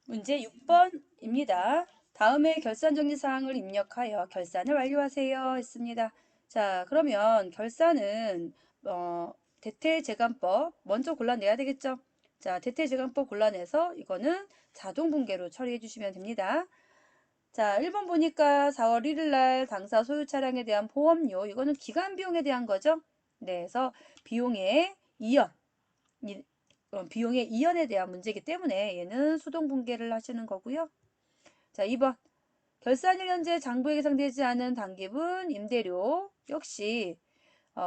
문제 6번입니다. 다음에 결산 정리 사항을 입력하여 결산을 완료하세요 했습니다. 자, 그러면 결산은 대퇴제간법 먼저 골라내야 되겠죠? 자, 대퇴제간법 골라내서 이거는 자동 분계로 처리해 주시면 됩니다. 자, 1번 보니까 4월 1일 날 당사 소유 차량에 대한 보험료, 이거는 기간 비용에 대한 거죠. 네, 그래서 비용의 이연, 비용의 이연에 대한 문제이기 때문에 얘는 수동 분계를 하시는 거고요. 자, 2번. 결산일 현재 장부에 계상되지 않은 당기분, 임대료 역시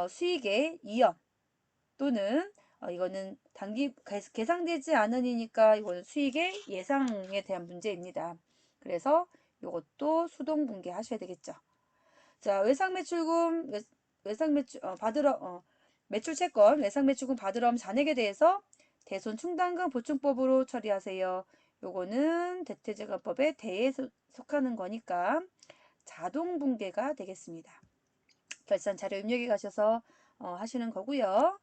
수익의 이연 또는 이거는 계상되지 않으니까 이거는 수익의 예상에 대한 문제입니다. 그래서 이것도 수동 분계 하셔야 되겠죠. 자, 외상매출금 외상매출 받으러 매출채권 외상매출금 받으러 온 잔액에 대해서 대손충당금 보충법으로 처리하세요. 요거는 대퇴제간법의 대에 속하는 거니까 자동 분계가 되겠습니다. 결산 자료 입력에 가셔서 하시는 거고요.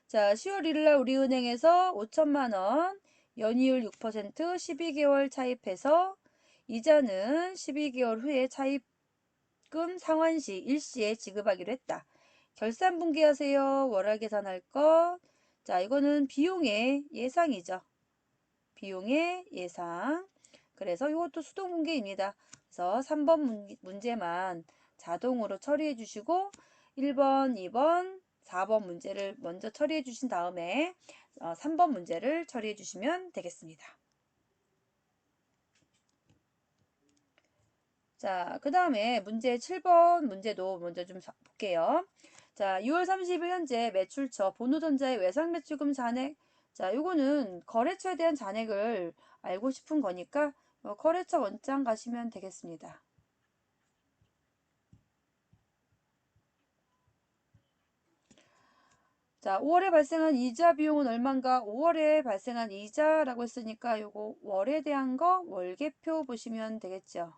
자, 10월 1일 날 우리은행에서 5천만 원 연이율 6% 12개월 차입해서 이자는 12개월 후에 차입금 상환시 일시에 지급하기로 했다. 결산 분기하세요. 월화 계산할 것. 자, 이거는 비용의 예상이죠. 비용의 예상. 그래서 이것도 수동 분기입니다. 그래서 3번 문제만 자동으로 처리해 주시고 1번, 2번, 4번 문제를 먼저 처리해 주신 다음에 3번 문제를 처리해 주시면 되겠습니다. 자, 그 다음에 문제 7번 문제도 먼저 좀 볼게요. 자, 6월 30일 현재 매출처 본호전자의 외상매출금 잔액. 자, 요거는 거래처에 대한 잔액을 알고 싶은 거니까 거래처 원장 가시면 되겠습니다. 자, 5월에 발생한 이자 비용은 얼마인가? 5월에 발생한 이자라고 했으니까 요거 월에 대한 거 월계표 보시면 되겠죠.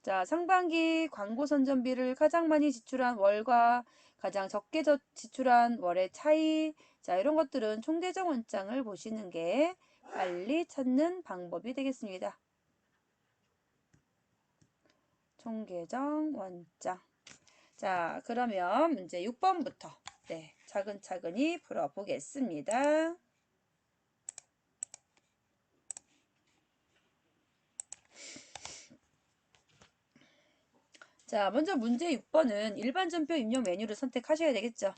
자, 상반기 광고 선전비를 가장 많이 지출한 월과 가장 적게 지출한 월의 차이. 자, 이런 것들은 총대적 원장을 보시는 게 빨리 찾는 방법이 되겠습니다. 총계정 원장. 자, 그러면 문제 6번부터 네, 차근차근히 풀어보겠습니다. 자, 먼저 문제 6번은 일반 전표 입력 메뉴를 선택하셔야 되겠죠.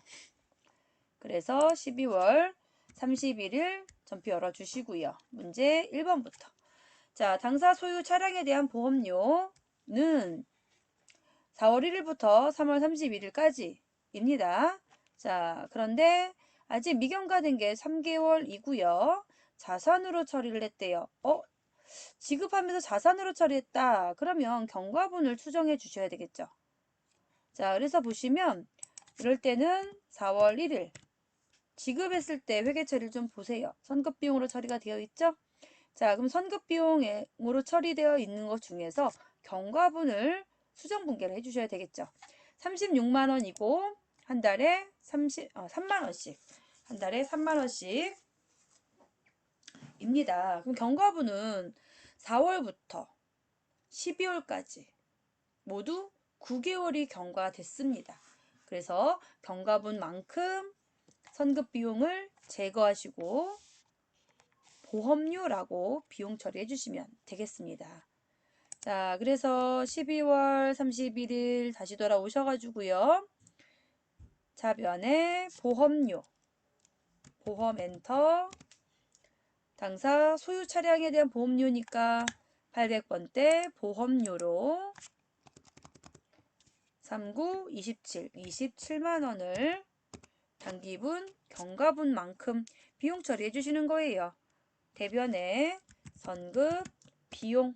그래서 12월 31일 전표 열어주시고요. 문제 1번부터. 자, 당사 소유 차량에 대한 보험료는 4월 1일부터 3월 31일까지입니다. 자, 그런데 아직 미경과된 게 3개월이고요. 자산으로 처리를 했대요. 지급하면서 자산으로 처리했다. 그러면 경과분을 추정해 주셔야 되겠죠. 자, 그래서 보시면 이럴 때는 4월 1일 지급했을 때 회계 처리를 좀 보세요. 선급 비용으로 처리가 되어 있죠? 자, 그럼 선급 비용으로 처리되어 있는 것 중에서 경과분을 수정 분계를 해주셔야 되겠죠. 36만 원이고 한 달에 3만 원씩 한 달에 3만 원씩입니다. 그럼 경과분은 4월부터 12월까지 모두 9개월이 경과됐습니다. 그래서 경과분만큼 선급 비용을 제거하시고 보험료라고 비용 처리해 주시면 되겠습니다. 자, 그래서 12월 31일 다시 돌아오셔가지고요. 차변에 보험료, 보험 엔터, 당사 소유 차량에 대한 보험료니까 800번대 보험료로 39, 27, 27만 원을 단기분, 경과분만큼 비용 처리해 주시는 거예요. 대변에 선급 비용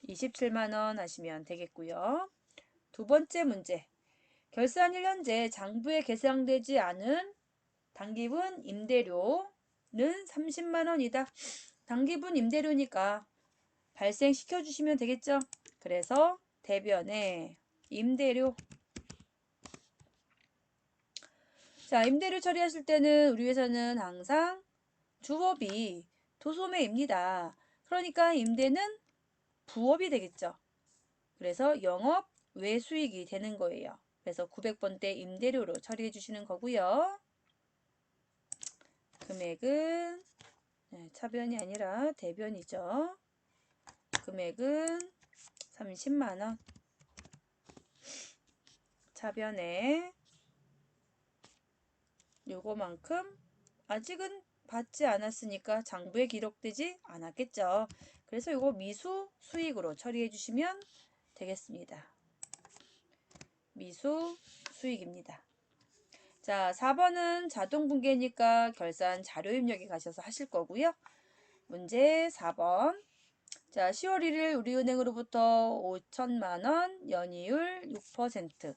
27만 원 하시면 되겠고요. 두 번째 문제. 결산일 현재 장부에 계상되지 않은 당기분 임대료는 30만 원이다. 당기분 임대료니까 발생시켜 주시면 되겠죠. 그래서 대변에 임대료. 자, 임대료 처리하실 때는 우리 회사는 항상 주업이 도소매입니다. 그러니까 임대는 부업이 되겠죠. 그래서 영업 외수익이 되는 거예요. 그래서 900번대 임대료로 처리해 주시는 거고요. 금액은 차변이 아니라 대변이죠. 금액은 30만원. 차변에 요거만큼 아직은 받지 않았으니까 장부에 기록되지 않았겠죠. 그래서 요거 미수 수익으로 처리해 주시면 되겠습니다. 미수 수익입니다. 자, 4번은 자동분계니까 결산 자료 입력에 가셔서 하실 거고요. 문제 4번. 자, 10월 1일 우리은행으로부터 5천만원 연이율 6%.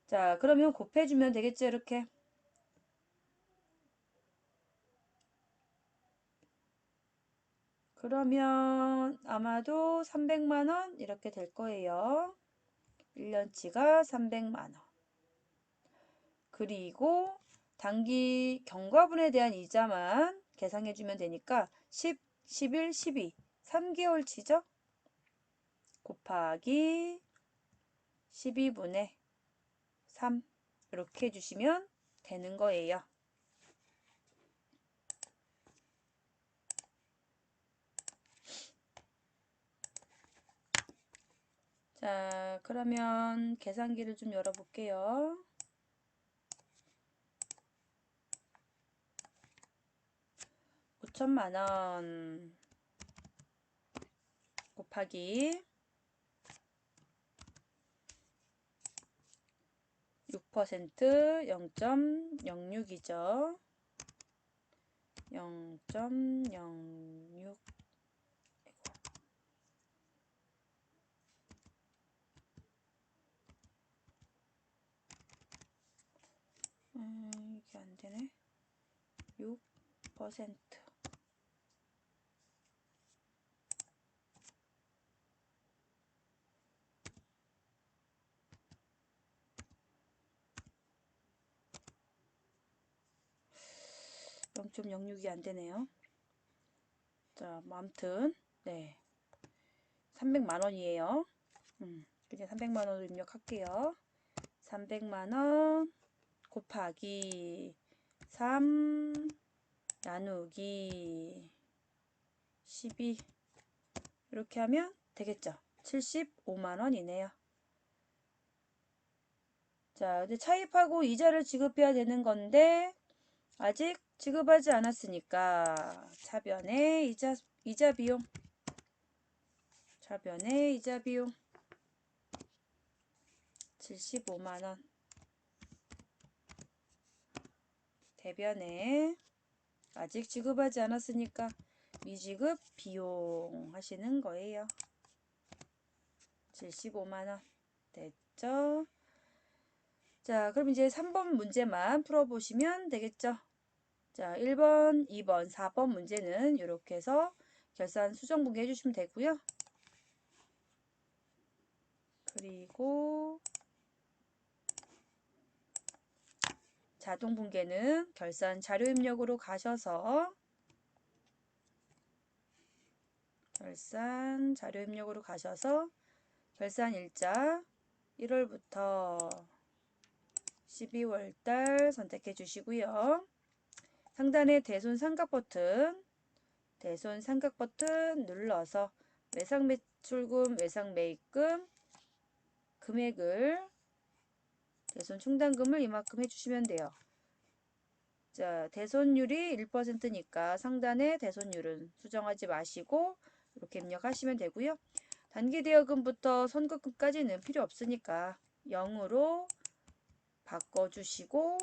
자, 그러면 곱해주면 되겠죠, 이렇게. 그러면 아마도 300만원 이렇게 될 거예요. 1년치가 300만원. 그리고 단기 경과분에 대한 이자만 계산해주면 되니까 10, 11, 12, 3개월치죠? 곱하기 12분의 3 이렇게 해주시면 되는 거예요. 자, 그러면 계산기를 좀 열어볼게요. 5천만원 곱하기 6% 0.06이죠. 0.06 이게 안 되네. 6% 0.06이 안 되네요. 자, 뭐 아무튼 네. 300만 원이에요. 그냥 300만 원으로 입력할게요. 300만 원 곱하기 3 나누기 12 이렇게 하면 되겠죠. 75만 원이네요. 자, 근데 차입하고 이자를 지급해야 되는 건데 아직 지급하지 않았으니까 차변의 이자 비용 차변의 이자 비용 75만 원 대변에 아직 지급하지 않았으니까 미지급 비용 하시는 거예요. 75만 원 됐죠? 자, 그럼 이제 3번 문제만 풀어보시면 되겠죠? 자, 1번, 2번, 4번 문제는 이렇게 해서 결산 수정분계 해주시면 되고요. 그리고 자동분계는 결산 자료 입력으로 가셔서 결산 자료 입력으로 가셔서 결산 일자 1월부터 12월 달 선택해 주시고요. 상단에 대손 삼각 버튼 눌러서 외상 매출금, 외상 매입금, 금액을 대손 충당금을 이만큼 해주시면 돼요. 자, 대손율이 1%니까 상단에 대손율은 수정하지 마시고 이렇게 입력하시면 되고요. 단기 대여금부터 선급금까지는 필요 없으니까 0으로 바꿔주시고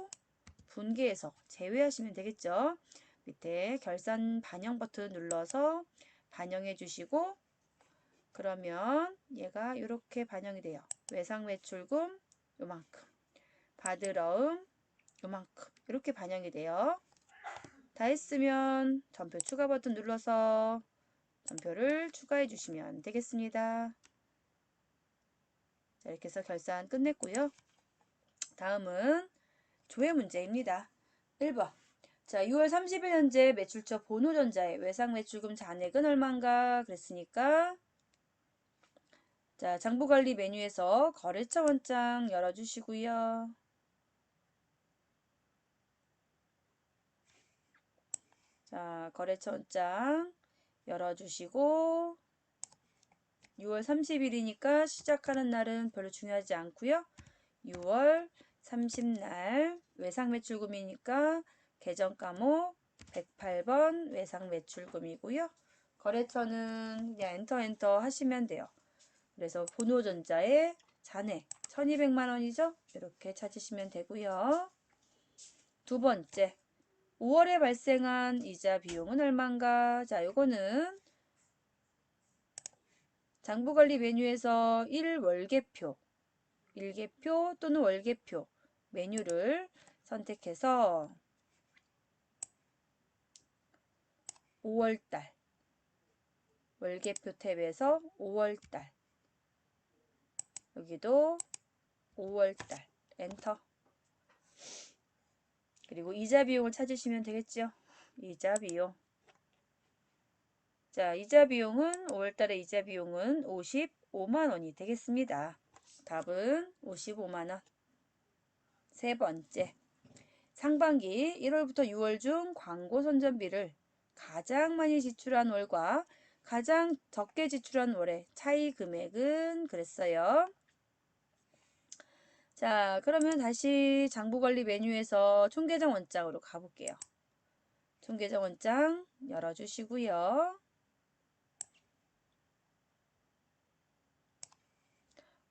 분기에서 제외하시면 되겠죠. 밑에 결산 반영 버튼 눌러서 반영해 주시고 그러면 얘가 이렇게 반영이 돼요. 외상 매출금 요만큼, 받으러움 요만큼 이렇게 반영이 돼요. 다 했으면 전표 추가 버튼 눌러서 전표를 추가해 주시면 되겠습니다. 자, 이렇게 해서 결산 끝냈고요. 다음은 조회 문제입니다. 1번. 자, 6월 30일 현재 매출처 보노전자의 외상 매출금 잔액은 얼마인가 그랬으니까 자, 장부관리 메뉴에서 거래처 원장 열어주시고요. 자, 거래처 원장 열어주시고 6월 30일이니까 시작하는 날은 별로 중요하지 않고요. 6월 30날 외상 매출금이니까 계정 과목 108번 외상 매출금이고요. 거래처는 그냥 엔터 하시면 돼요. 그래서 보노전자의 잔액 1200만 원이죠. 이렇게 찾으시면 되고요. 두 번째 5월에 발생한 이자 비용은 얼마인가? 자, 요거는 장부관리 메뉴에서 1월계표, 일계표 또는 월계표 메뉴를 선택해서 5월달 월계표 탭에서 5월달 여기도 5월달 엔터 그리고 이자 비용을 찾으시면 되겠죠. 이자 비용 자, 이자 비용은 5월달에 이자 비용은 55만 원이 되겠습니다. 답은 55만 원. 세 번째, 상반기 1월부터 6월 중 광고 선전비를 가장 많이 지출한 월과 가장 적게 지출한 월의 차이 금액은 그랬어요. 자, 그러면 다시 장부관리 메뉴에서 총계정 원장으로 가볼게요. 총계정 원장 열어주시고요.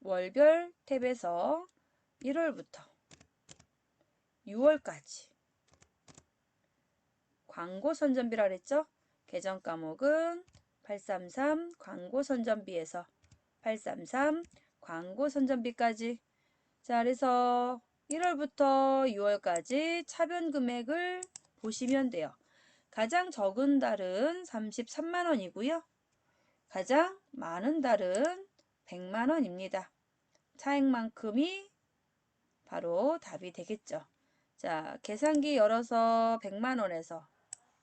월별 탭에서 1월부터 6월까지 광고 선전비라 그랬죠? 계정 과목은 833 광고 선전비에서 833 광고 선전비까지 자, 그래서 1월부터 6월까지 차변 금액을 보시면 돼요. 가장 적은 달은 33만 원이고요. 가장 많은 달은 100만 원입니다. 차액만큼이 바로 답이 되겠죠. 자, 계산기 열어서 100만 원에서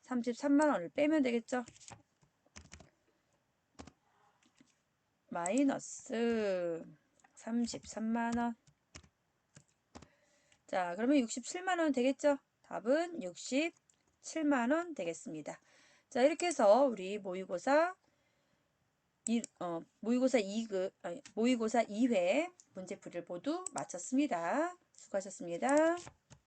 33만 원을 빼면 되겠죠. 마이너스 33만 원. 자, 그러면 67만 원 되겠죠? 답은 67만 원 되겠습니다. 자, 이렇게 해서 우리 모의고사 2회 문제풀이를 모두 마쳤습니다. 수고하셨습니다.